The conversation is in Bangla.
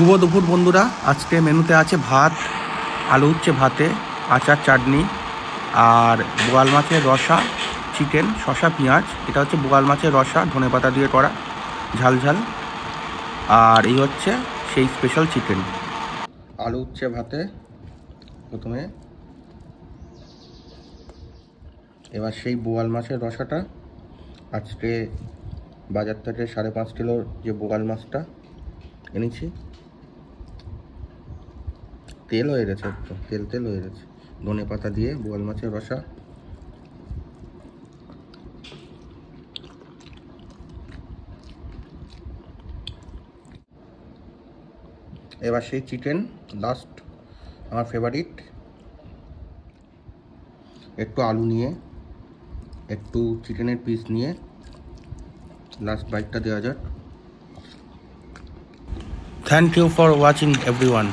শুভ দুপুর বন্ধুরা। আজকে মেনুতে আছে ভাত, আলু উচ্ছে ভাতে, আচার, চাটনি আর বোয়াল মাছের রসা, চিকেন, শসা, পেঁয়াজ। এটা হচ্ছে বোয়াল মাছের রসা, ধনেপাতা দিয়ে করা, ঝাল ঝাল। আর এই হচ্ছে সেই স্পেশাল চিকেন। আলু উচ্ছে ভাতে প্রথমে, এবার সেই বোয়াল মাছের রসাটা। আজকে বাজার থেকে 5.5 কিলোর যে বোয়াল মাছটা এনেছি, তেল হয়ে গেছে, একটু তেল হয়ে গেছে। ধনে পাতা দিয়ে বোয়াল মাছের রসা। এবার সেই চিকেন, লাস্ট আমার ফেভারিট। একটু আলু নিয়ে, একটু চিকেনের পিস নিয়ে লাস্ট বাইটটা দেওয়া যাক। Thank you for watching everyone.